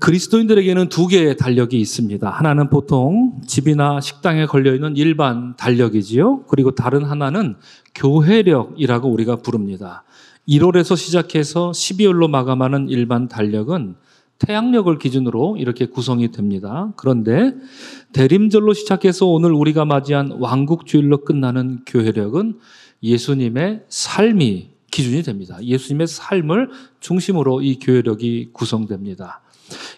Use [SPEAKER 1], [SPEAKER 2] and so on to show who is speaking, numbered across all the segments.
[SPEAKER 1] 그리스도인들에게는 두 개의 달력이 있습니다. 하나는 보통 집이나 식당에 걸려있는 일반 달력이지요. 그리고 다른 하나는 교회력이라고 우리가 부릅니다. 1월에서 시작해서 12월로 마감하는 일반 달력은 태양력을 기준으로 이렇게 구성이 됩니다. 그런데 대림절로 시작해서 오늘 우리가 맞이한 왕국주일로 끝나는 교회력은 예수님의 삶이 기준이 됩니다. 예수님의 삶을 중심으로 이 교회력이 구성됩니다.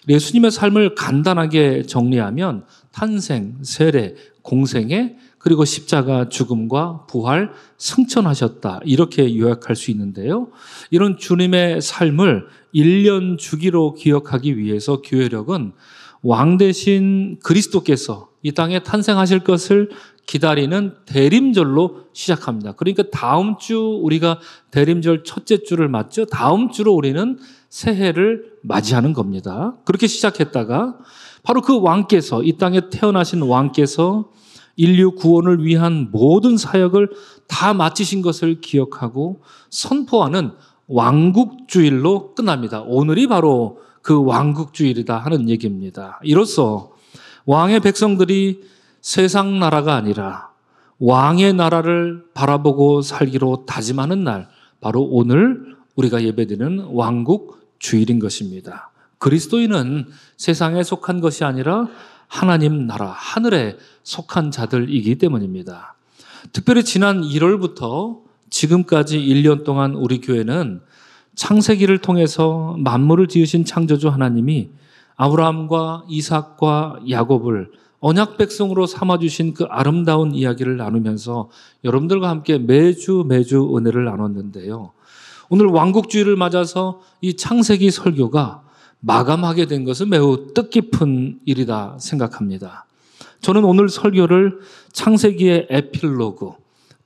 [SPEAKER 1] 예수님의 삶을 간단하게 정리하면 탄생, 세례, 공생애, 그리고 십자가, 죽음과 부활, 승천하셨다, 이렇게 요약할 수 있는데요. 이런 주님의 삶을 1년 주기로 기억하기 위해서 교회력은 왕 대신 그리스도께서 이 땅에 탄생하실 것을 기다리는 대림절로 시작합니다. 그러니까 다음 주 우리가 대림절 첫째 주를 맞죠. 다음 주로 우리는 새해를 맞이하는 겁니다. 그렇게 시작했다가 바로 그 왕께서, 이 땅에 태어나신 왕께서 인류 구원을 위한 모든 사역을 다 마치신 것을 기억하고 선포하는 왕국주일로 끝납니다. 오늘이 바로 그 왕국주일이다 하는 얘기입니다. 이로써 왕의 백성들이 세상 나라가 아니라 왕의 나라를 바라보고 살기로 다짐하는 날, 바로 오늘 우리가 예배드리는 왕국주일인 것입니다. 그리스도인은 세상에 속한 것이 아니라 하나님 나라, 하늘에 속한 자들이기 때문입니다. 특별히 지난 1월부터 지금까지 1년 동안 우리 교회는 창세기를 통해서 만물을 지으신 창조주 하나님이 아브라함과 이삭과 야곱을 언약 백성으로 삼아주신 그 아름다운 이야기를 나누면서 여러분들과 함께 매주 은혜를 나눴는데요. 오늘 왕국주의를 맞아서 이 창세기 설교가 마감하게 된 것은 매우 뜻깊은 일이다 생각합니다. 저는 오늘 설교를 창세기의 에필로그,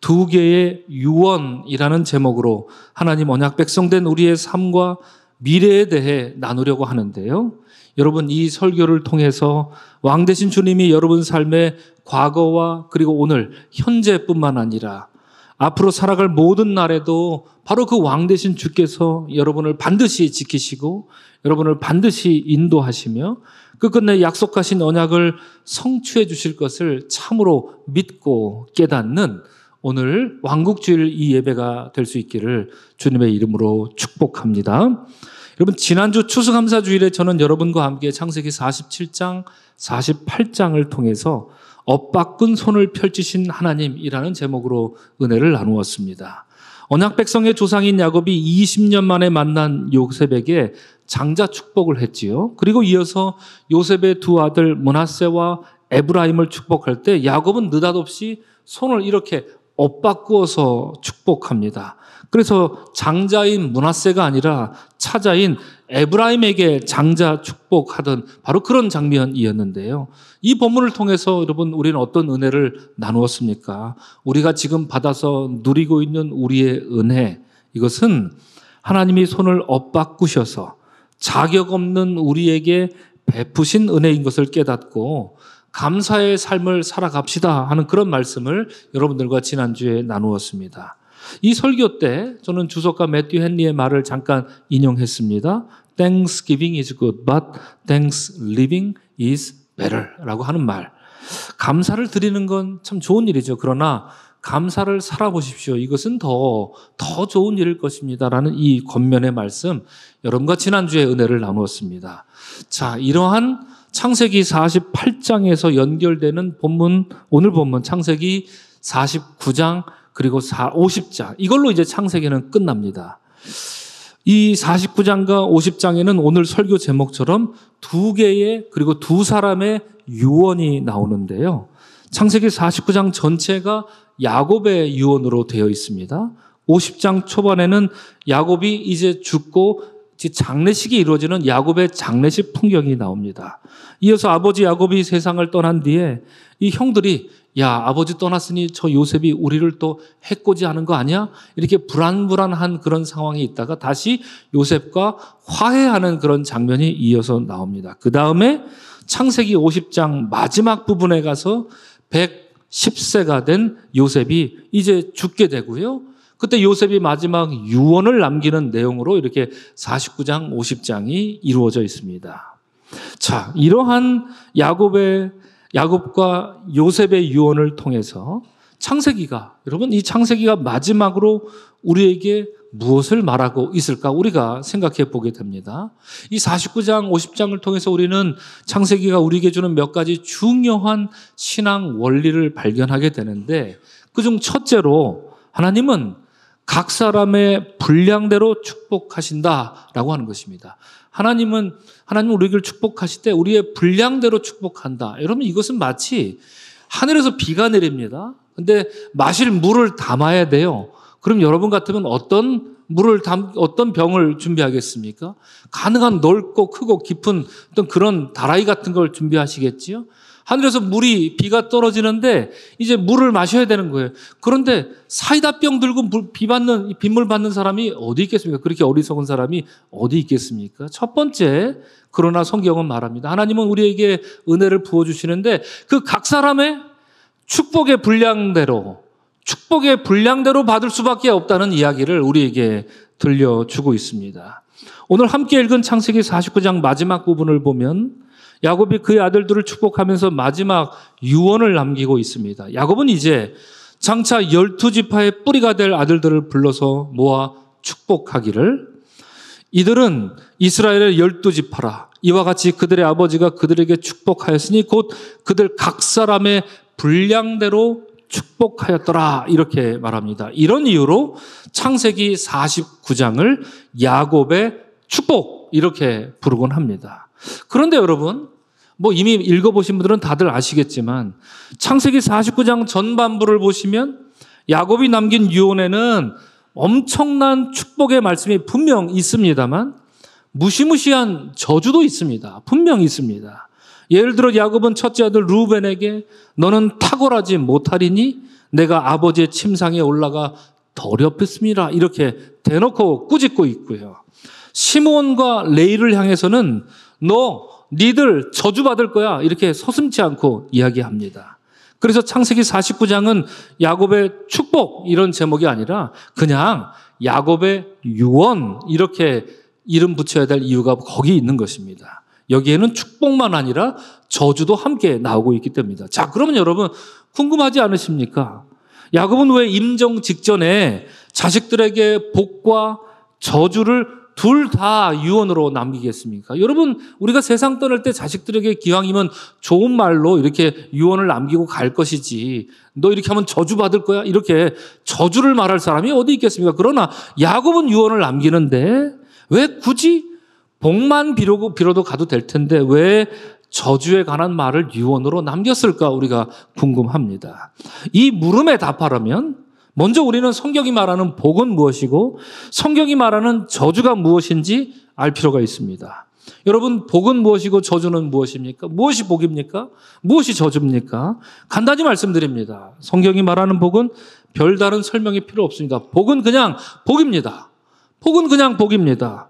[SPEAKER 1] 두 개의 유언이라는 제목으로 하나님 언약 백성된 우리의 삶과 미래에 대해 나누려고 하는데요. 여러분, 이 설교를 통해서 왕 되신 주님이 여러분 삶의 과거와 그리고 오늘 현재뿐만 아니라 앞으로 살아갈 모든 날에도 바로 그 왕 되신 주께서 여러분을 반드시 지키시고 여러분을 반드시 인도하시며 끝끝내 약속하신 언약을 성취해 주실 것을 참으로 믿고 깨닫는 오늘 왕국주일 이 예배가 될 수 있기를 주님의 이름으로 축복합니다. 여러분, 지난주 추수감사주일에 저는 여러분과 함께 창세기 47장, 48장을 통해서 엇바꾼 손을 펼치신 하나님이라는 제목으로 은혜를 나누었습니다. 언약 백성의 조상인 야곱이 20년 만에 만난 요셉에게 장자 축복을 했지요. 그리고 이어서 요셉의 두 아들 므낫세와 에브라임을 축복할 때 야곱은 느닷없이 손을 이렇게 엇바꾸어서 축복합니다. 그래서 장자인 므낫세가 아니라 차자인 에브라임에게 장자 축복하던 바로 그런 장면이었는데요. 이 본문을 통해서 여러분, 우리는 어떤 은혜를 나누었습니까? 우리가 지금 받아서 누리고 있는 우리의 은혜, 이것은 하나님이 손을 엇바꾸셔서 자격 없는 우리에게 베푸신 은혜인 것을 깨닫고 감사의 삶을 살아갑시다 하는 그런 말씀을 여러분들과 지난주에 나누었습니다. 이 설교 때 저는 주석가 매튜 헨리의 말을 잠깐 인용했습니다. Thanksgiving is good, but Thanksgiving is better 라고 하는 말. 감사를 드리는 건 참 좋은 일이죠. 그러나 감사를 살아보십시오. 이것은 더 좋은 일일 것입니다 라는 이 권면의 말씀, 여러분과 지난주에 은혜를 나누었습니다. 자, 이러한 창세기 48장에서 연결되는 본문, 오늘 본문 창세기 49장 그리고 50장, 이걸로 이제 창세기는 끝납니다. 이 49장과 50장에는 오늘 설교 제목처럼 두 개의 그리고 두 사람의 유언이 나오는데요. 창세기 49장 전체가 야곱의 유언으로 되어 있습니다. 50장 초반에는 야곱이 이제 죽고 장례식이 이루어지는 야곱의 장례식 풍경이 나옵니다. 이어서 아버지 야곱이 세상을 떠난 뒤에 이 형들이 야, 아버지 떠났으니 저 요셉이 우리를 또 해코지 하는 거 아니야? 이렇게 불안한 그런 상황이 있다가 다시 요셉과 화해하는 그런 장면이 이어서 나옵니다. 그 다음에 창세기 50장 마지막 부분에 가서 110세가 된 요셉이 이제 죽게 되고요. 그때 요셉이 마지막 유언을 남기는 내용으로 이렇게 49장, 50장이 이루어져 있습니다. 자, 이러한 야곱과 요셉의 유언을 통해서 창세기가, 여러분 이 창세기가 마지막으로 우리에게 무엇을 말하고 있을까 우리가 생각해 보게 됩니다. 이 49장, 50장을 통해서 우리는 창세기가 우리에게 주는 몇 가지 중요한 신앙 원리를 발견하게 되는데, 그중 첫째로 하나님은 각 사람의 분량대로 축복하신다라고 하는 것입니다. 하나님은 우리를 축복하실 때 우리의 분량대로 축복한다. 여러분 이것은 마치 하늘에서 비가 내립니다. 근데 마실 물을 담아야 돼요. 그럼 여러분 같으면 어떤 병을 준비하겠습니까? 가능한 넓고 크고 깊은 어떤 그런 다라이 같은 걸 준비하시겠지요? 하늘에서 비가 떨어지는데 이제 물을 마셔야 되는 거예요. 그런데 사이다 병 들고 빗물 받는 사람이 어디 있겠습니까? 그렇게 어리석은 사람이 어디 있겠습니까? 첫 번째, 그러나 성경은 말합니다. 하나님은 우리에게 은혜를 부어주시는데 그 각 사람의 축복의 분량대로 받을 수밖에 없다는 이야기를 우리에게 들려주고 있습니다. 오늘 함께 읽은 창세기 49장 마지막 부분을 보면 야곱이 그의 아들들을 축복하면서 마지막 유언을 남기고 있습니다. 야곱은 이제 장차 12지파의 뿌리가 될 아들들을 불러서 모아 축복하기를, 이들은 이스라엘의 12지파라. 이와 같이 그들의 아버지가 그들에게 축복하였으니 곧 그들 각 사람의 분량대로 축복하였더라. 이렇게 말합니다. 이런 이유로 창세기 49장을 야곱의 축복 이렇게 부르곤 합니다. 그런데 여러분, 이미 읽어보신 분들은 다들 아시겠지만 창세기 49장 전반부를 보시면 야곱이 남긴 유언에는 엄청난 축복의 말씀이 분명 있습니다만 무시무시한 저주도 있습니다. 분명히 있습니다. 예를 들어 야곱은 첫째 아들 루벤에게 너는 탁월하지 못하리니 내가 아버지의 침상에 올라가 더럽혔습니다. 이렇게 대놓고 꾸짖고 있고요. 시몬과 레이를 향해서는 니들 저주받을 거야. 이렇게 서슴지 않고 이야기합니다. 그래서 창세기 49장은 야곱의 축복 이런 제목이 아니라 그냥 야곱의 유언 이렇게 이름 붙여야 될 이유가 거기 있는 것입니다. 여기에는 축복만 아니라 저주도 함께 나오고 있기 때문입니다. 자, 그러면 여러분 궁금하지 않으십니까? 야곱은 왜 임종 직전에 자식들에게 복과 저주를 둘 다 유언으로 남기겠습니까? 여러분, 우리가 세상 떠날 때 자식들에게 기왕이면 좋은 말로 이렇게 유언을 남기고 갈 것이지, 너 이렇게 하면 저주받을 거야? 이렇게 저주를 말할 사람이 어디 있겠습니까? 그러나 야곱은 유언을 남기는데 왜 굳이 복만 빌어도 가도 될 텐데 왜 저주에 관한 말을 유언으로 남겼을까? 우리가 궁금합니다. 이 물음에 답하려면 먼저 우리는 성경이 말하는 복은 무엇이고 성경이 말하는 저주가 무엇인지 알 필요가 있습니다. 여러분, 복은 무엇이고 저주는 무엇입니까? 무엇이 복입니까? 무엇이 저주입니까? 간단히 말씀드립니다. 성경이 말하는 복은 별다른 설명이 필요 없습니다. 복은 그냥 복입니다. 복은 그냥 복입니다.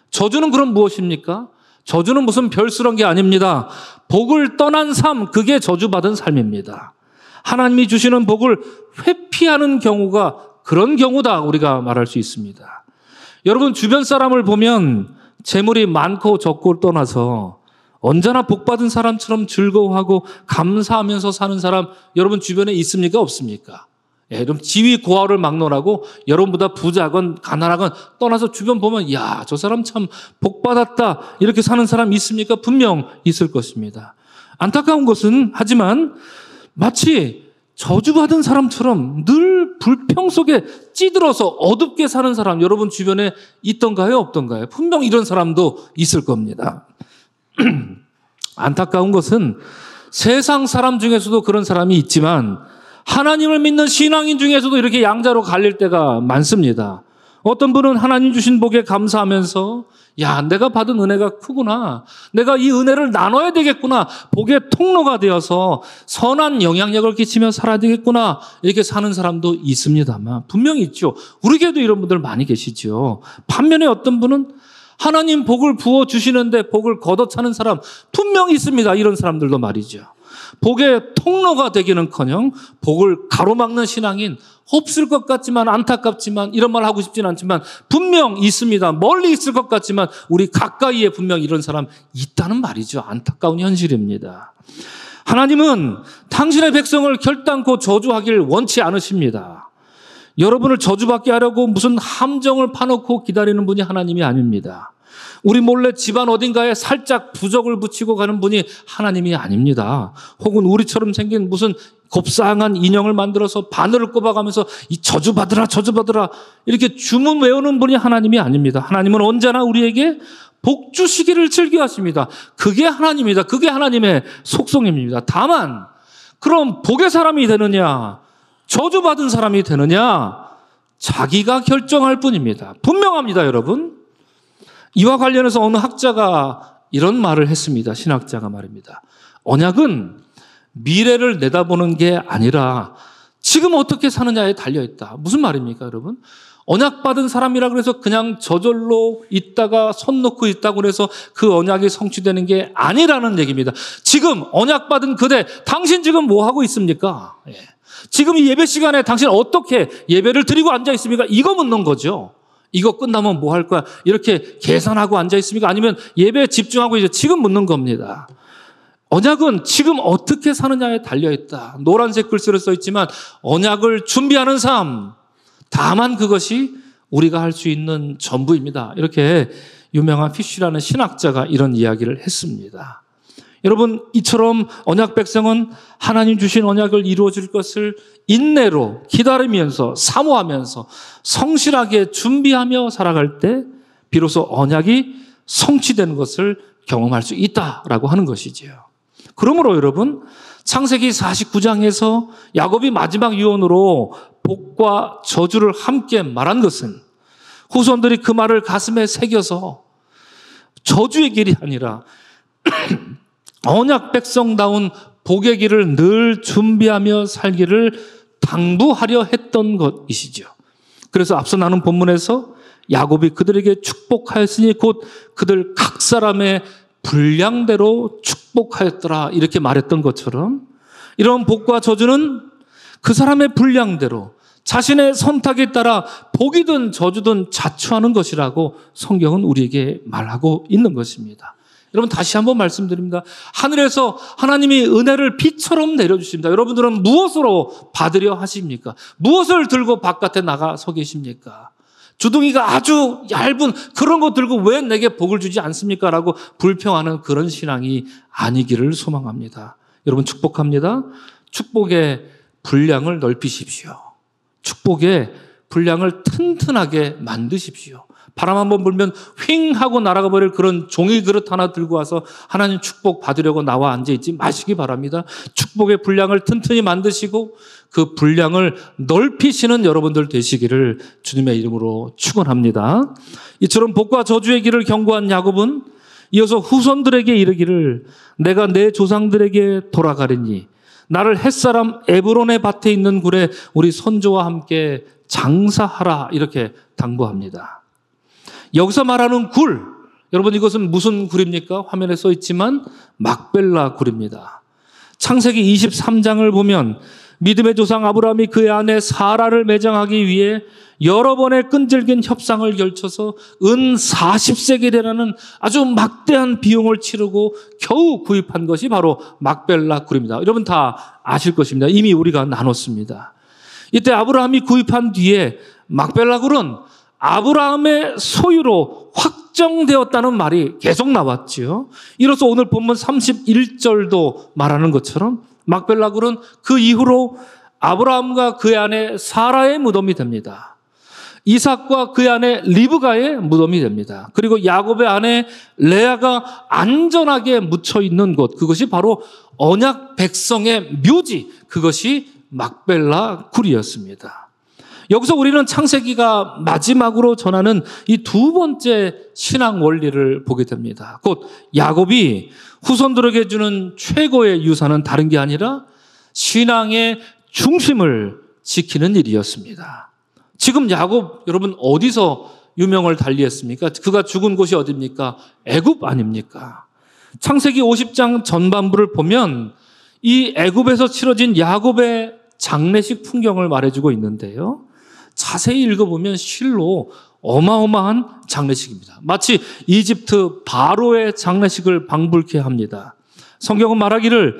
[SPEAKER 1] 저주는 그럼 무엇입니까? 저주는 무슨 별스러운 게 아닙니다. 복을 떠난 삶, 그게 저주받은 삶입니다. 하나님이 주시는 복을 회피하는 경우가 그런 경우다 우리가 말할 수 있습니다. 여러분, 주변 사람을 보면 재물이 많고 적고를 떠나서 언제나 복받은 사람처럼 즐거워하고 감사하면서 사는 사람 여러분 주변에 있습니까? 없습니까? 그럼 지위 고하를 막론하고 여러분보다 부자건 가난하건 떠나서 주변 보면 야, 저 사람 참 복받았다 이렇게 사는 사람 있습니까? 분명 있을 것입니다. 안타까운 것은 하지만 마치 저주받은 사람처럼 늘 불평 속에 찌들어서 어둡게 사는 사람 여러분 주변에 있던가요? 없던가요? 분명 이런 사람도 있을 겁니다. 안타까운 것은 세상 사람 중에서도 그런 사람이 있지만 하나님을 믿는 신앙인 중에서도 이렇게 양자로 갈릴 때가 많습니다. 어떤 분은 하나님 주신 복에 감사하면서 야, 내가 받은 은혜가 크구나. 내가 이 은혜를 나눠야 되겠구나. 복의 통로가 되어서 선한 영향력을 끼치며 살아야 되겠구나. 이렇게 사는 사람도 있습니다만 분명히 있죠. 우리에게도 이런 분들 많이 계시죠. 반면에 어떤 분은 하나님 복을 부어주시는데 복을 걷어차는 사람 분명히 있습니다. 이런 사람들도 말이죠. 복의 통로가 되기는커녕 복을 가로막는 신앙인 없을 것 같지만 안타깝지만 이런 말 하고 싶진 않지만 분명 있습니다. 멀리 있을 것 같지만 우리 가까이에 분명 이런 사람 있다는 말이죠. 안타까운 현실입니다. 하나님은 당신의 백성을 결단코 저주하길 원치 않으십니다. 여러분을 저주받게 하려고 무슨 함정을 파놓고 기다리는 분이 하나님이 아닙니다. 우리 몰래 집안 어딘가에 살짝 부적을 붙이고 가는 분이 하나님이 아닙니다. 혹은 우리처럼 생긴 무슨 곱상한 인형을 만들어서 바늘을 꼽아가면서 이 저주받으라 저주받으라 이렇게 주문 외우는 분이 하나님이 아닙니다. 하나님은 언제나 우리에게 복 주시기를 즐겨하십니다. 그게 하나님입니다. 그게 하나님의 속성입니다. 다만 그럼 복의 사람이 되느냐 저주받은 사람이 되느냐 자기가 결정할 뿐입니다. 분명합니다, 여러분. 이와 관련해서 어느 학자가 이런 말을 했습니다. 신학자가 말입니다. 언약은 미래를 내다보는 게 아니라 지금 어떻게 사느냐에 달려있다. 무슨 말입니까, 여러분? 언약받은 사람이라 그래서 그냥 저절로 있다가 손 놓고 있다고 그래서 그 언약이 성취되는 게 아니라는 얘기입니다. 지금 언약받은 그대, 당신 지금 뭐 하고 있습니까? 지금 이 예배 시간에 당신 어떻게 예배를 드리고 앉아 있습니까? 이거 묻는 거죠. 이거 끝나면 뭐 할 거야? 이렇게 계산하고 앉아 있습니까? 아니면 예배에 집중하고 이제 지금 묻는 겁니다. 언약은 지금 어떻게 사느냐에 달려있다. 노란색 글씨로 써있지만 언약을 준비하는 삶, 다만 그것이 우리가 할 수 있는 전부입니다. 이렇게 유명한 피쉬라는 신학자가 이런 이야기를 했습니다. 여러분, 이처럼 언약 백성은 하나님 주신 언약을 이루어질 것을 인내로 기다리면서 사모하면서 성실하게 준비하며 살아갈 때 비로소 언약이 성취되는 것을 경험할 수 있다라고 하는 것이지요. 그러므로 여러분, 창세기 49장에서 야곱이 마지막 유언으로 복과 저주를 함께 말한 것은 후손들이 그 말을 가슴에 새겨서 저주의 길이 아니라 언약 백성다운 복의 길을 늘 준비하며 살기를 당부하려 했던 것이시죠. 그래서 앞서 나눈 본문에서 야곱이 그들에게 축복하였으니 곧 그들 각 사람의 분량대로 축복하였더라 이렇게 말했던 것처럼 이런 복과 저주는 그 사람의 분량대로 자신의 선택에 따라 복이든 저주든 자초하는 것이라고 성경은 우리에게 말하고 있는 것입니다. 여러분 다시 한번 말씀드립니다. 하늘에서 하나님이 은혜를 비처럼 내려주십니다. 여러분들은 무엇으로 받으려 하십니까? 무엇을 들고 바깥에 나가 서 계십니까? 주둥이가 아주 얇은 그런 거 들고 왜 내게 복을 주지 않습니까? 라고 불평하는 그런 신앙이 아니기를 소망합니다. 여러분 축복합니다. 축복의 분량을 넓히십시오. 축복의 분량을 튼튼하게 만드십시오. 바람 한번 불면 휙 하고 날아가 버릴 그런 종이 그릇 하나 들고 와서 하나님 축복 받으려고 나와 앉아있지 마시기 바랍니다. 축복의 분량을 튼튼히 만드시고 그 분량을 넓히시는 여러분들 되시기를 주님의 이름으로 축원합니다. 이처럼 복과 저주의 길을 경고한 야곱은 이어서 후손들에게 이르기를 내가 내 조상들에게 돌아가리니 나를 햇사람 에브론의 밭에 있는 굴에 우리 선조와 함께 장사하라 이렇게 당부합니다. 여기서 말하는 굴, 여러분 이것은 무슨 굴입니까? 화면에 써 있지만 막벨라 굴입니다. 창세기 23장을 보면 믿음의 조상 아브라함이 그의 아내 사라를 매장하기 위해 여러 번의 끈질긴 협상을 결쳐서 은 40세겔이라는 아주 막대한 비용을 치르고 겨우 구입한 것이 바로 막벨라 굴입니다. 여러분 다 아실 것입니다. 이미 우리가 나눴습니다. 이때 아브라함이 구입한 뒤에 막벨라 굴은 아브라함의 소유로 확정되었다는 말이 계속 나왔지요. 이로써 오늘 본문 31절도 말하는 것처럼 막벨라 굴은 그 이후로 아브라함과 그의 아내 사라의 무덤이 됩니다. 이삭과 그의 아내 리브가의 무덤이 됩니다. 그리고 야곱의 아내 레아가 안전하게 묻혀 있는 곳, 그것이 바로 언약 백성의 묘지, 그것이 막벨라 굴이었습니다. 여기서 우리는 창세기가 마지막으로 전하는 이 두 번째 신앙 원리를 보게 됩니다. 곧 야곱이 후손들에게 주는 최고의 유산은 다른 게 아니라 신앙의 중심을 지키는 일이었습니다. 지금 야곱 여러분 어디서 유명을 달리했습니까? 그가 죽은 곳이 어디입니까? 애굽 아닙니까? 창세기 50장 전반부를 보면 이 애굽에서 치러진 야곱의 장례식 풍경을 말해주고 있는데요. 자세히 읽어보면 실로 어마어마한 장례식입니다. 마치 이집트 바로의 장례식을 방불케 합니다. 성경은 말하기를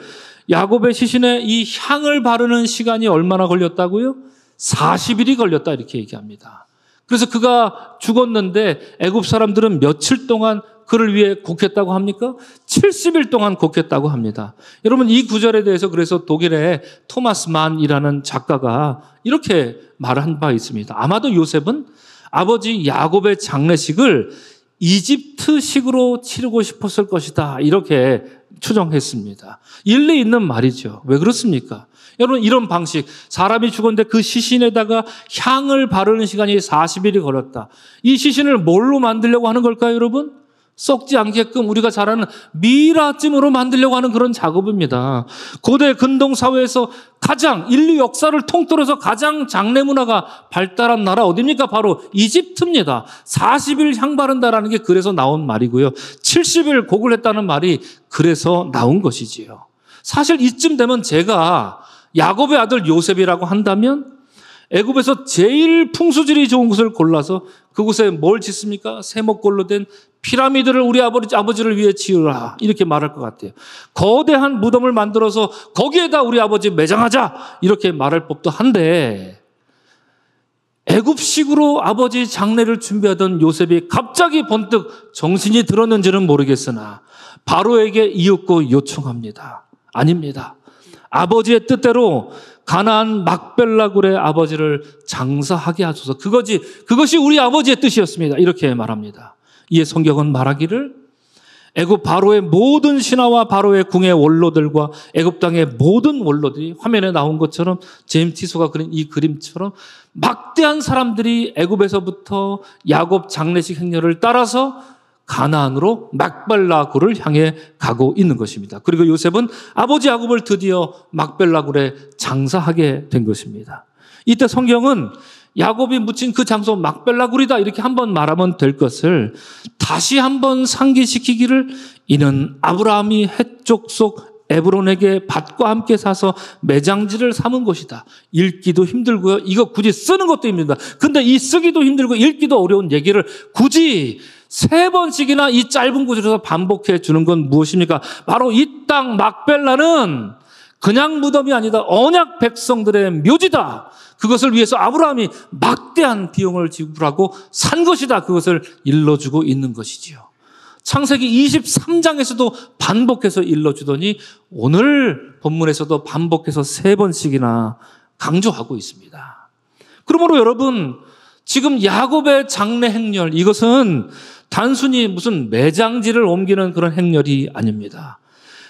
[SPEAKER 1] 야곱의 시신에 이 향을 바르는 시간이 얼마나 걸렸다고요? 40일이 걸렸다 이렇게 얘기합니다. 그래서 그가 죽었는데 애굽 사람들은 며칠 동안 그를 위해 곡했다고 합니까? 70일 동안 곡했다고 합니다. 여러분 이 구절에 대해서 그래서 독일의 토마스 만이라는 작가가 이렇게 말한 바 있습니다. 아마도 요셉은 아버지 야곱의 장례식을 이집트식으로 치르고 싶었을 것이다 이렇게 추정했습니다. 일리 있는 말이죠. 왜 그렇습니까? 여러분 이런 방식, 사람이 죽었는데 그 시신에다가 향을 바르는 시간이 40일이 걸렸다. 이 시신을 뭘로 만들려고 하는 걸까요, 여러분? 썩지 않게끔 우리가 잘 아는 미라찜으로 만들려고 하는 그런 작업입니다. 고대 근동 사회에서 가장 인류 역사를 통틀어서 가장 장례 문화가 발달한 나라 어디입니까? 바로 이집트입니다. 40일 향 바른다라는 게 그래서 나온 말이고요. 70일 곡을 했다는 말이 그래서 나온 것이지요. 사실 이쯤 되면 제가 야곱의 아들 요셉이라고 한다면 애굽에서 제일 풍수질이 좋은 곳을 골라서 그곳에 뭘 짓습니까? 세목골로 된 피라미드를 우리 아버지를 위해 지으라 이렇게 말할 것 같아요. 거대한 무덤을 만들어서 거기에다 우리 아버지 매장하자 이렇게 말할 법도 한데 애굽식으로 아버지 장례를 준비하던 요셉이 갑자기 번뜩 정신이 들었는지는 모르겠으나 바로에게 이윽고 요청합니다. 아닙니다. 아버지의 뜻대로 가나안 막벨라굴의 아버지를 장사하게 하소서. 그것이 우리 아버지의 뜻이었습니다. 이렇게 말합니다. 이에 성경은 말하기를 애굽 바로의 모든 신하와 바로의 궁의 원로들과 애굽 땅의 모든 원로들이 화면에 나온 것처럼 제임스 티소가 그린 이 그림처럼 막대한 사람들이 애굽에서부터 야곱 장례식 행렬을 따라서 가나안으로 막벨라굴을 향해 가고 있는 것입니다. 그리고 요셉은 아버지 야곱을 드디어 막벨라굴에 장사하게 된 것입니다. 이때 성경은 야곱이 묻힌 그 장소 막벨라굴이다 이렇게 한번 말하면 될 것을 다시 한번 상기시키기를 이는 아브라함이 헷족 속 에브론에게 밭과 함께 사서 매장지를 삼은 곳이다. 읽기도 힘들고요. 이거 굳이 쓰는 것도 힘듭니다. 근데 이 쓰기도 힘들고 읽기도 어려운 얘기를 굳이 3번씩이나 이 짧은 구절에서 반복해 주는 건 무엇입니까? 바로 이 땅 막벨라는 그냥 무덤이 아니다. 언약 백성들의 묘지다. 그것을 위해서 아브라함이 막대한 비용을 지불하고 산 것이다. 그것을 일러주고 있는 것이지요. 창세기 23장에서도 반복해서 일러주더니 오늘 본문에서도 반복해서 3번씩이나 강조하고 있습니다. 그러므로 여러분 지금 야곱의 장례 행렬 이것은 단순히 무슨 매장지를 옮기는 그런 행렬이 아닙니다.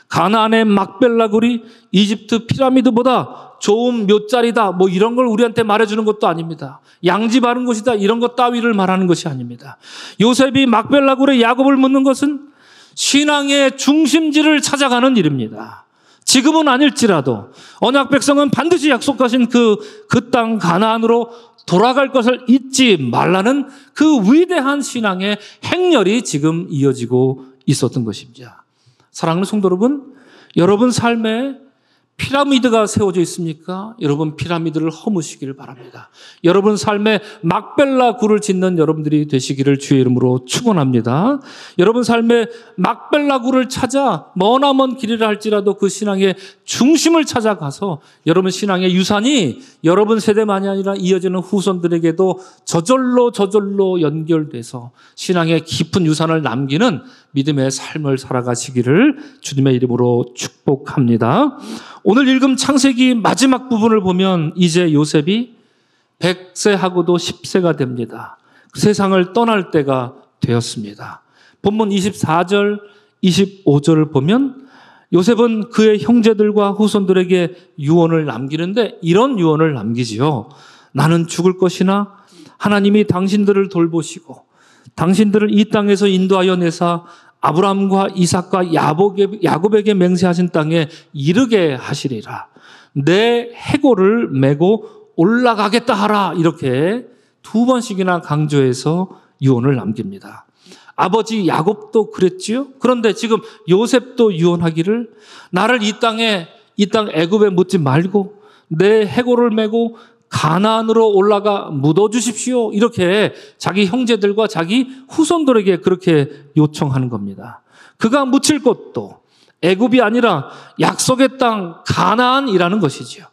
[SPEAKER 1] 가나안의 막벨라굴이 이집트 피라미드보다 좋은 묘자리다 뭐 이런 걸 우리한테 말해주는 것도 아닙니다. 양지 바른 곳이다 이런 것 따위를 말하는 것이 아닙니다. 요셉이 막벨라굴에 야곱을 묻는 것은 신앙의 중심지를 찾아가는 일입니다. 지금은 아닐지라도 언약 백성은 반드시 약속하신 그 땅 가나안으로 돌아갈 것을 잊지 말라는 그 위대한 신앙의 행렬이 지금 이어지고 있었던 것입니다. 사랑하는 성도 여러분, 여러분 삶에 피라미드가 세워져 있습니까? 여러분 피라미드를 허무시기를 바랍니다. 여러분 삶에 막벨라 굴을 짓는 여러분들이 되시기를 주의 이름으로 축원합니다. 여러분 삶에 막벨라 굴을 찾아 머나먼 길이라 할지라도 그 신앙의 중심을 찾아가서 여러분 신앙의 유산이 여러분 세대만이 아니라 이어지는 후손들에게도 저절로 연결돼서 신앙의 깊은 유산을 남기는 믿음의 삶을 살아가시기를 주님의 이름으로 축복합니다. 오늘 읽은 창세기 마지막 부분을 보면 이제 요셉이 100세하고도 10세가 됩니다. 세상을 떠날 때가 되었습니다. 본문 24절, 25절을 보면 요셉은 그의 형제들과 후손들에게 유언을 남기는데 이런 유언을 남기지요. 나는 죽을 것이나 하나님이 당신들을 돌보시고 당신들을 이 땅에서 인도하여 내사 아브라함과 이삭과 야곱에게 맹세하신 땅에 이르게 하시리라. 내 해골을 메고 올라가겠다 하라. 이렇게 2번씩이나 강조해서 유언을 남깁니다. 아버지 야곱도 그랬지요. 그런데 지금 요셉도 유언하기를 나를 이 땅 애굽에 묻지 말고 내 해골을 메고 가나안으로 올라가 묻어주십시오. 이렇게 자기 형제들과 자기 후손들에게 그렇게 요청하는 겁니다. 그가 묻힐 곳도 애굽이 아니라 약속의 땅 가나안이라는 것이지요.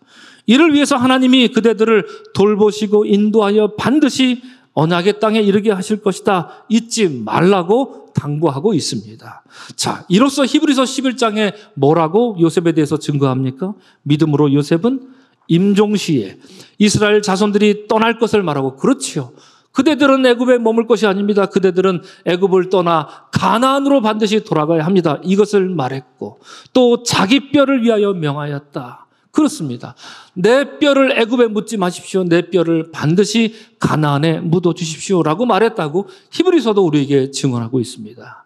[SPEAKER 1] 이를 위해서 하나님이 그대들을 돌보시고 인도하여 반드시 언약의 땅에 이르게 하실 것이다. 잊지 말라고 당부하고 있습니다. 자, 이로써 히브리서 11장에 뭐라고 요셉에 대해서 증거합니까? 믿음으로 요셉은 임종시에 이스라엘 자손들이 떠날 것을 말하고, 그렇지요. 그대들은 애굽에 머물 것이 아닙니다. 그대들은 애굽을 떠나 가나안으로 반드시 돌아가야 합니다. 이것을 말했고, 또 자기 뼈를 위하여 명하였다. 그렇습니다. 내 뼈를 애굽에 묻지 마십시오. 내 뼈를 반드시 가나안에 묻어 주십시오라고 말했다고 히브리서도 우리에게 증언하고 있습니다.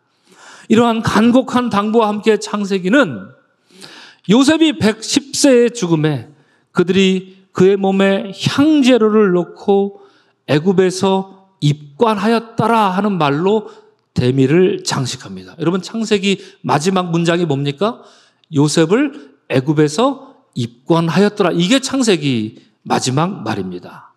[SPEAKER 1] 이러한 간곡한 당부와 함께 창세기는 요셉이 110세의 죽음에 그들이 그의 몸에 향재료를 넣고 애굽에서 입관하였더라 하는 말로 대미를 장식합니다. 여러분, 창세기 마지막 문장이 뭡니까? 요셉을 애굽에서 입관하였더라. 이게 창세기 마지막 말입니다.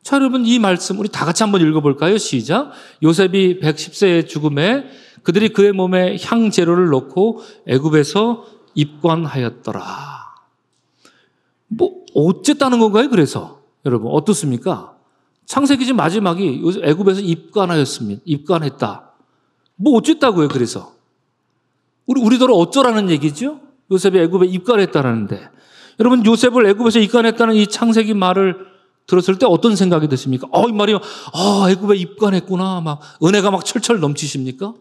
[SPEAKER 1] 자, 여러분, 이 말씀 우리 다 같이 한번 읽어볼까요? 시작. 요셉이 110세의 죽음에 그들이 그의 몸에 향재료를 넣고 애굽에서 입관하였더라. 뭐 어쨌다는 건가요? 그래서 여러분 어떻습니까? 창세기 마지막이 애굽에서 입관하였습니다. 입관했다. 뭐 어쨌다고요? 그래서 우리더러 어쩌라는 얘기죠? 요셉이 애굽에 입관했다라는데, 여러분, 요셉을 애굽에서 입관했다는 이 창세기 말을 들었을 때 어떤 생각이 드십니까? 이 말이요. 애굽에 입관했구나. 막 은혜가 막 철철 넘치십니까?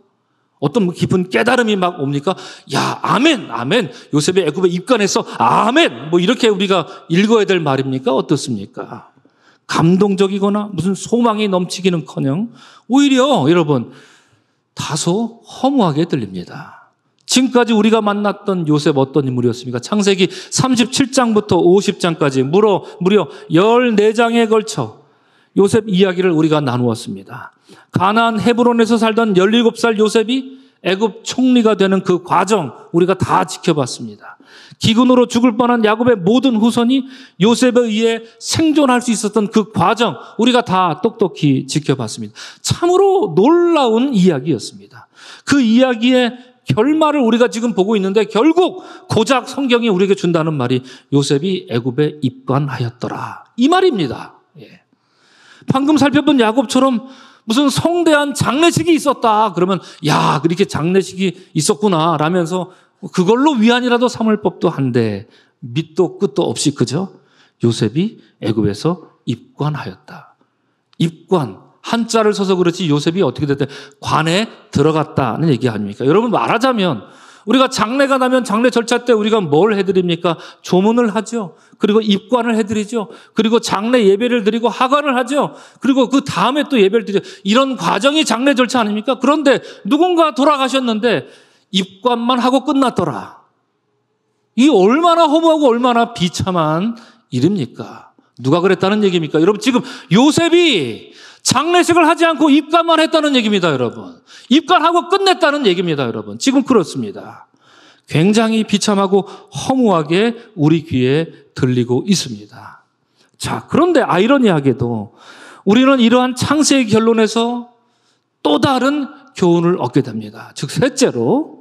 [SPEAKER 1] 어떤 깊은 깨달음이 막 옵니까? 야, 아멘, 아멘. 요셉이 애굽에 입관했어. 아멘. 뭐 이렇게 우리가 읽어야 될 말입니까? 어떻습니까? 감동적이거나 무슨 소망이 넘치기는커녕 오히려 여러분 다소 허무하게 들립니다. 지금까지 우리가 만났던 요셉 어떤 인물이었습니까? 창세기 37장부터 50장까지 무려 14장에 걸쳐 요셉 이야기를 우리가 나누었습니다. 가나안 헤브론에서 살던 17살 요셉이 애굽 총리가 되는 그 과정 우리가 다 지켜봤습니다. 기근으로 죽을 뻔한 야곱의 모든 후손이 요셉에 의해 생존할 수 있었던 그 과정 우리가 다 똑똑히 지켜봤습니다. 참으로 놀라운 이야기였습니다. 그 이야기의 결말을 우리가 지금 보고 있는데, 결국 고작 성경이 우리에게 준다는 말이 요셉이 애굽에 입관하였더라, 이 말입니다. 예. 방금 살펴본 야곱처럼 무슨 성대한 장례식이 있었다 그러면 야, 그렇게 장례식이 있었구나 라면서 그걸로 위안이라도 삼을 법도 한데, 밑도 끝도 없이 그저 요셉이 애굽에서 입관하였다. 입관, 한자를 써서 그렇지 요셉이 어떻게 됐든 관에 들어갔다는 얘기 아닙니까? 여러분, 말하자면 우리가 장례가 나면 장례 절차 때 우리가 뭘 해드립니까? 조문을 하죠. 그리고 입관을 해드리죠. 그리고 장례 예배를 드리고 하관을 하죠. 그리고 그 다음에 또 예배를 드리죠. 이런 과정이 장례 절차 아닙니까? 그런데 누군가 돌아가셨는데 입관만 하고 끝났더라. 이 얼마나 허무하고 얼마나 비참한 일입니까? 누가 그랬다는 얘기입니까? 여러분, 지금 요셉이 장례식을 하지 않고 입관만 했다는 얘기입니다, 여러분. 입관하고 끝냈다는 얘기입니다, 여러분. 지금 그렇습니다. 굉장히 비참하고 허무하게 우리 귀에 들리고 있습니다. 자, 그런데 아이러니하게도 우리는 이러한 창세의 결론에서 또 다른 교훈을 얻게 됩니다. 즉, 셋째로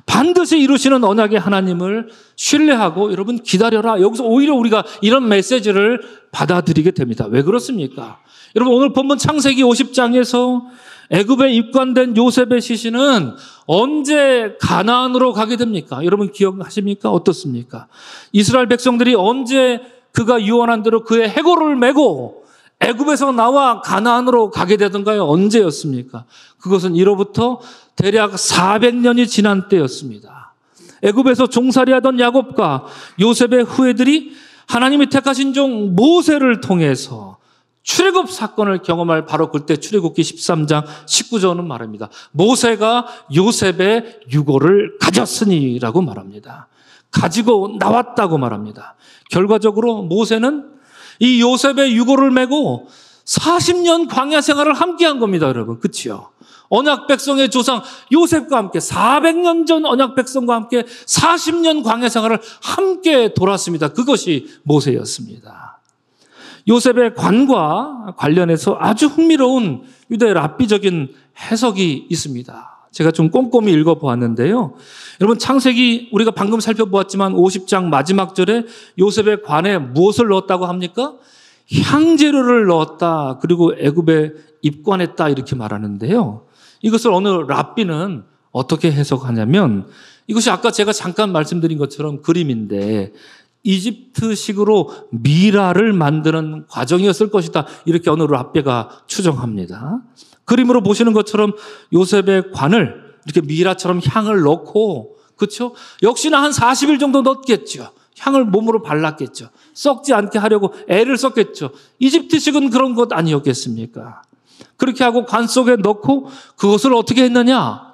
[SPEAKER 1] 반드시 이루시는 언약의 하나님을 신뢰하고 여러분 기다려라. 여기서 오히려 우리가 이런 메시지를 받아들이게 됩니다. 왜 그렇습니까? 여러분, 오늘 본문 창세기 50장에서 애굽에 입관된 요셉의 시신은 언제 가나안으로 가게 됩니까? 여러분 기억하십니까? 어떻습니까? 이스라엘 백성들이 언제 그가 유언한 대로 그의 해골을 메고 애굽에서 나와 가나안으로 가게 되던가요? 언제였습니까? 그것은 이로부터 대략 400년이 지난 때였습니다. 애굽에서 종살이하던 야곱과 요셉의 후예들이 하나님이 택하신 종 모세를 통해서 출애굽 사건을 경험할 바로 그때 출애굽기 13장 19절은 말합니다. 모세가 요셉의 유고를 가졌으니라고 말합니다. 가지고 나왔다고 말합니다. 결과적으로 모세는 이 요셉의 유고를 메고 40년 광야 생활을 함께 한 겁니다, 여러분. 그치요? 언약 백성의 조상 요셉과 함께 400년 전 언약 백성과 함께 40년 광야 생활을 함께 돌았습니다. 그것이 모세였습니다. 요셉의 관과 관련해서 아주 흥미로운 유대 랍비적인 해석이 있습니다. 제가 좀 꼼꼼히 읽어보았는데요. 여러분, 창세기 우리가 방금 살펴보았지만 50장 마지막 절에 요셉의 관에 무엇을 넣었다고 합니까? 향재료를 넣었다. 그리고 애굽에 입관했다. 이렇게 말하는데요. 이것을 어느 랍비는 어떻게 해석하냐면, 이것이 아까 제가 잠깐 말씀드린 것처럼 그림인데 이집트식으로 미라를 만드는 과정이었을 것이다. 이렇게 어느 랍비가 추정합니다. 그림으로 보시는 것처럼 요셉의 관을 이렇게 미라처럼 향을 넣고, 그렇죠? 역시나 한 40일 정도 넣었겠죠. 향을 몸으로 발랐겠죠. 썩지 않게 하려고 애를 썼겠죠. 이집트식은 그런 것 아니었겠습니까? 그렇게 하고 관 속에 넣고 그것을 어떻게 했느냐?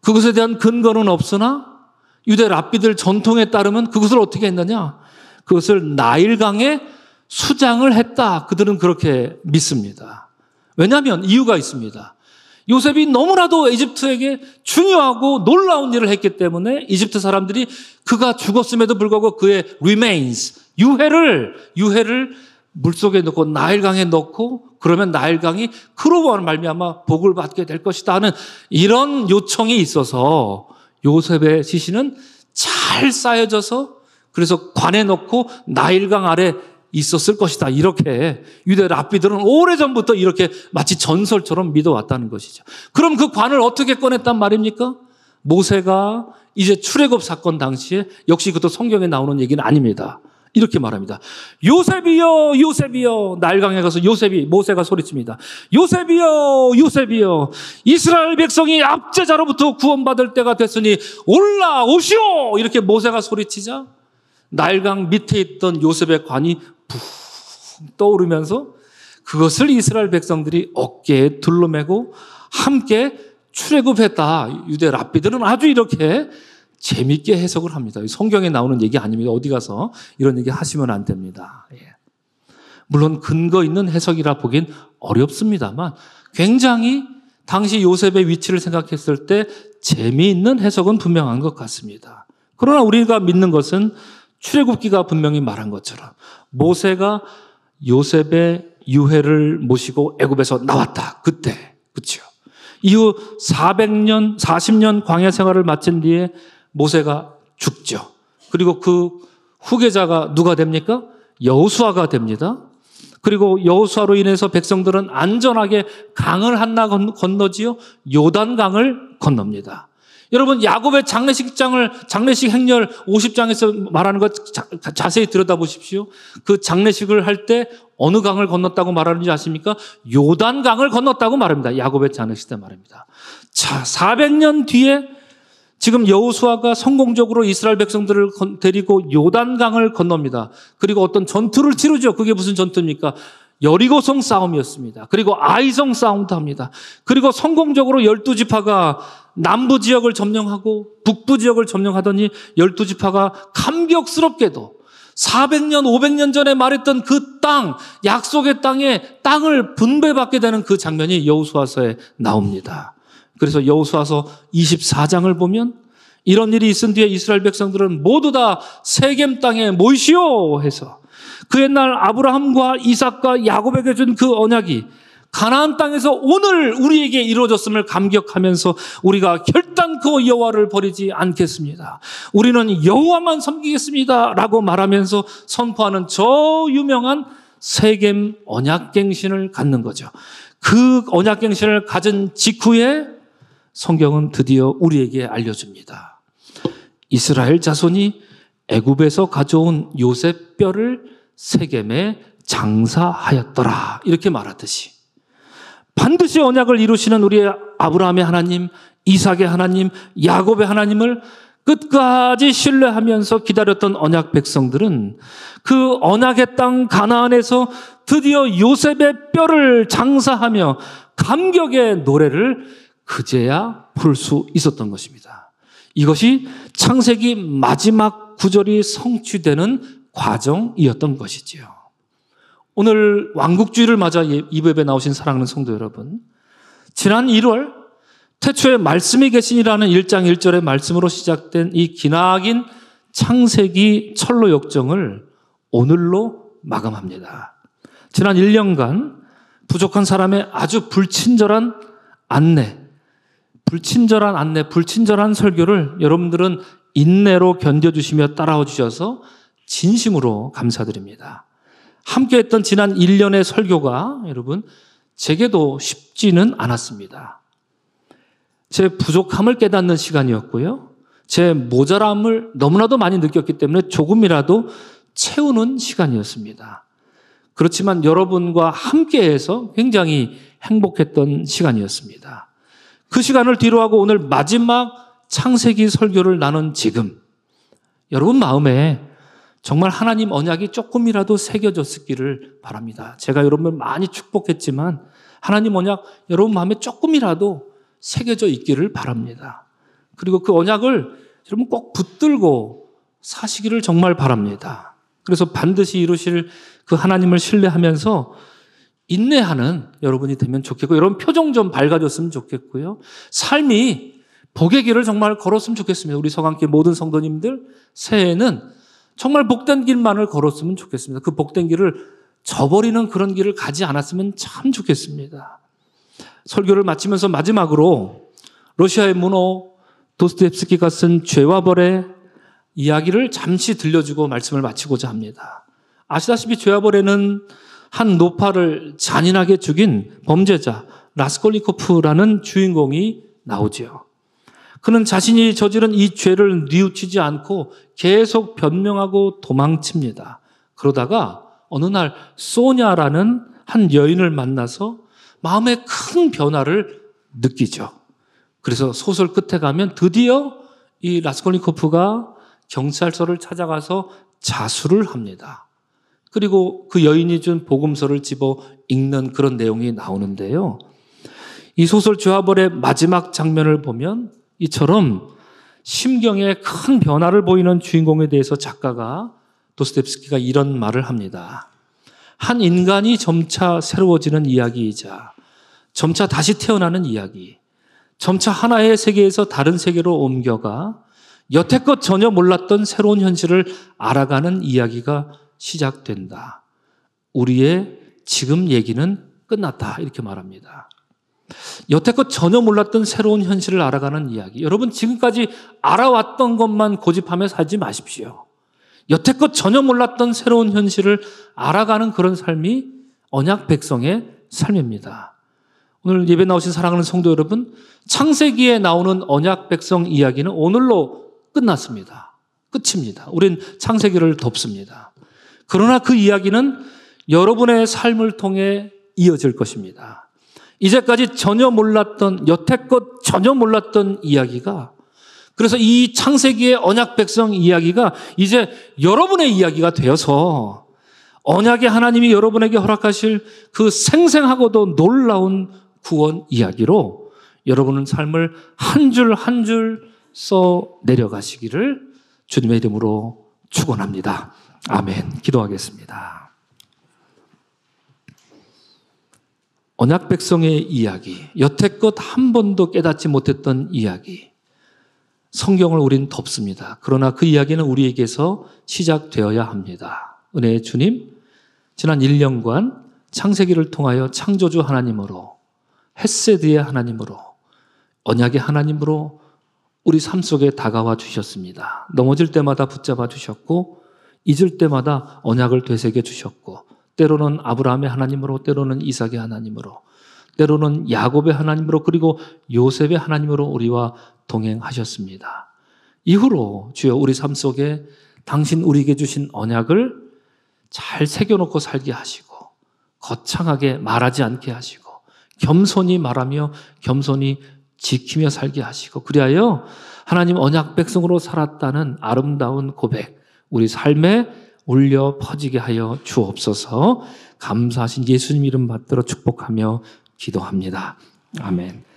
[SPEAKER 1] 그것에 대한 근거는 없으나 유대 랍비들 전통에 따르면 그것을 어떻게 했느냐? 그것을 나일강에 수장을 했다. 그들은 그렇게 믿습니다. 왜냐하면 이유가 있습니다. 요셉이 너무나도 이집트에게 중요하고 놀라운 일을 했기 때문에 이집트 사람들이 그가 죽었음에도 불구하고 그의 remains, 유해를 물속에 넣고 나일강에 넣고 그러면 나일강이 그로 말미암아 복을 받게 될 것이다 하는 이런 요청이 있어서 요셉의 시신은 잘 쌓여져서 그래서 관에 넣고 나일강 아래 있었을 것이다. 이렇게 유대 랍비들은 오래전부터 이렇게 마치 전설처럼 믿어왔다는 것이죠. 그럼 그 관을 어떻게 꺼냈단 말입니까? 모세가 이제 출애굽 사건 당시에 역시 그것도 성경에 나오는 얘기는 아닙니다. 이렇게 말합니다. 요셉이여, 요셉이여. 나일강에 가서 모세가 소리칩니다. 요셉이여, 요셉이여. 이스라엘 백성이 압제자로부터 구원받을 때가 됐으니 올라오시오. 이렇게 모세가 소리치자 나일강 밑에 있던 요셉의 관이 푹 떠오르면서 그것을 이스라엘 백성들이 어깨에 둘러매고 함께 출애굽했다. 유대 랍비들은 아주 이렇게 재밌게 해석을 합니다. 성경에 나오는 얘기 아닙니다. 어디 가서 이런 얘기 하시면 안 됩니다. 물론 근거 있는 해석이라 보긴 어렵습니다만 굉장히 당시 요셉의 위치를 생각했을 때 재미있는 해석은 분명한 것 같습니다. 그러나 우리가 믿는 것은 출애굽기가 분명히 말한 것처럼 모세가 요셉의 유해를 모시고 애굽에서 나왔다. 그때, 그렇죠. 이후 40년 광야 생활을 마친 뒤에 모세가 죽죠. 그리고 그 후계자가 누가 됩니까? 여호수아가 됩니다. 그리고 여호수아로 인해서 백성들은 안전하게 강을 하나 건너지요. 요단강을 건넙니다. 여러분, 야곱의 장례식 행렬 50장에서 말하는 것 자세히 들여다보십시오. 그 장례식을 할 때 어느 강을 건넜다고 말하는지 아십니까? 요단강을 건넜다고 말합니다. 야곱의 장례식 때 말입니다. 자, 400년 뒤에 지금 여호수아가 성공적으로 이스라엘 백성들을 데리고 요단강을 건넙니다. 그리고 어떤 전투를 치르죠. 그게 무슨 전투입니까? 여리고성 싸움이었습니다. 그리고 아이성 싸움도 합니다. 그리고 성공적으로 12지파가 남부 지역을 점령하고 북부 지역을 점령하더니 12지파가 감격스럽게도 400년, 500년 전에 말했던 그 땅, 약속의 땅을 분배받게 되는 그 장면이 여호수아서에 나옵니다. 그래서 여호수아서 24장을 보면 이런 일이 있은 뒤에 이스라엘 백성들은 모두 다 세겜 땅에 모이시오 해서 그 옛날 아브라함과 이삭과 야곱에게 준 그 언약이 가나안 땅에서 오늘 우리에게 이루어졌음을 감격하면서 우리가 결단코 여호와를 버리지 않겠습니다. 우리는 여호와만 섬기겠습니다. 라고 말하면서 선포하는 저 유명한 세겜 언약갱신을 갖는 거죠. 그 언약갱신을 가진 직후에 성경은 드디어 우리에게 알려줍니다. 이스라엘 자손이 애굽에서 가져온 요셉 뼈를 세겜에 장사하였더라. 이렇게 말하듯이 반드시 언약을 이루시는 우리의 아브라함의 하나님, 이삭의 하나님, 야곱의 하나님을 끝까지 신뢰하면서 기다렸던 언약 백성들은 그 언약의 땅 가나안에서 드디어 요셉의 뼈를 장사하며 감격의 노래를 그제야 풀 수 있었던 것입니다. 이것이 창세기 마지막 구절이 성취되는 과정이었던 것이지요. 오늘 왕국주의를 맞아 이브에 나오신 사랑하는 성도 여러분, 지난 1월 태초에 말씀이 계시니라는 1장 1절의 말씀으로 시작된 이 기나긴 창세기 철로 역정을 오늘로 마감합니다. 지난 1년간 부족한 사람의 아주 불친절한 안내, 불친절한 설교를 여러분들은 인내로 견뎌주시며 따라와 주셔서 진심으로 감사드립니다. 함께했던 지난 1년의 설교가 여러분 제게도 쉽지는 않았습니다. 제 부족함을 깨닫는 시간이었고요. 제 모자람을 너무나도 많이 느꼈기 때문에 조금이라도 채우는 시간이었습니다. 그렇지만 여러분과 함께해서 굉장히 행복했던 시간이었습니다. 그 시간을 뒤로하고 오늘 마지막 창세기 설교를 나눈 지금 여러분 마음에 정말 하나님 언약이 조금이라도 새겨졌기를 바랍니다. 제가 여러분을 많이 축복했지만 하나님 언약 여러분 마음에 조금이라도 새겨져 있기를 바랍니다. 그리고 그 언약을 여러분 꼭 붙들고 사시기를 정말 바랍니다. 그래서 반드시 이루실 그 하나님을 신뢰하면서 인내하는 여러분이 되면 좋겠고, 여러분 표정 좀 밝아졌으면 좋겠고요. 삶이 복의 길을 정말 걸었으면 좋겠습니다. 우리 서강교회 모든 성도님들 새해에는 정말 복된 길만을 걸었으면 좋겠습니다. 그 복된 길을 저버리는 그런 길을 가지 않았으면 참 좋겠습니다. 설교를 마치면서 마지막으로 러시아의 문호 도스토옙스키가 쓴 죄와 벌의 이야기를 잠시 들려주고 말씀을 마치고자 합니다. 아시다시피 죄와 벌에는 한 노파를 잔인하게 죽인 범죄자 라스콜니코프라는 주인공이 나오죠. 그는 자신이 저지른 이 죄를 뉘우치지 않고 계속 변명하고 도망칩니다. 그러다가 어느 날 소냐라는 한 여인을 만나서 마음에 큰 변화를 느끼죠. 그래서 소설 끝에 가면 드디어 이 라스콜니코프가 경찰서를 찾아가서 자수를 합니다. 그리고 그 여인이 준 복음서를 집어 읽는 그런 내용이 나오는데요. 이 소설 죄와 벌의 마지막 장면을 보면 이처럼 심경에 큰 변화를 보이는 주인공에 대해서 작가가 도스토옙스키가 이런 말을 합니다. 한 인간이 점차 새로워지는 이야기이자 점차 다시 태어나는 이야기, 점차 하나의 세계에서 다른 세계로 옮겨가 여태껏 전혀 몰랐던 새로운 현실을 알아가는 이야기가 시작된다. 우리의 지금 얘기는 끝났다. 이렇게 말합니다. 여태껏 전혀 몰랐던 새로운 현실을 알아가는 이야기. 여러분 지금까지 알아왔던 것만 고집하며 살지 마십시오. 여태껏 전혀 몰랐던 새로운 현실을 알아가는 그런 삶이 언약 백성의 삶입니다. 오늘 예배 나오신 사랑하는 성도 여러분, 창세기에 나오는 언약 백성 이야기는 오늘로 끝났습니다. 끝입니다. 우린 창세기를 덮습니다. 그러나 그 이야기는 여러분의 삶을 통해 이어질 것입니다. 이제까지 전혀 몰랐던, 여태껏 전혀 몰랐던 이야기가, 그래서 이 창세기의 언약 백성 이야기가 이제 여러분의 이야기가 되어서 언약의 하나님이 여러분에게 허락하실 그 생생하고도 놀라운 구원 이야기로 여러분의 삶을 한 줄 한 줄 써 내려가시기를 주님의 이름으로 축원합니다. 아멘. 기도하겠습니다. 언약 백성의 이야기, 여태껏 한 번도 깨닫지 못했던 이야기, 성경을 우린 덮습니다. 그러나 그 이야기는 우리에게서 시작되어야 합니다. 은혜의 주님, 지난 1년간 창세기를 통하여 창조주 하나님으로, 헤세드의 하나님으로, 언약의 하나님으로 우리 삶 속에 다가와 주셨습니다. 넘어질 때마다 붙잡아 주셨고 잊을 때마다 언약을 되새겨 주셨고 때로는 아브라함의 하나님으로, 때로는 이삭의 하나님으로, 때로는 야곱의 하나님으로, 그리고 요셉의 하나님으로 우리와 동행하셨습니다. 이후로 주여 우리 삶 속에 당신 우리에게 주신 언약을 잘 새겨놓고 살게 하시고 거창하게 말하지 않게 하시고 겸손히 말하며 겸손히 지키며 살게 하시고, 그리하여 하나님 언약 백성으로 살았다는 아름다운 고백 우리 삶에 울려 퍼지게 하여 주옵소서. 감사하신 예수님 이름 받들어 축복하며 기도합니다. 아멘.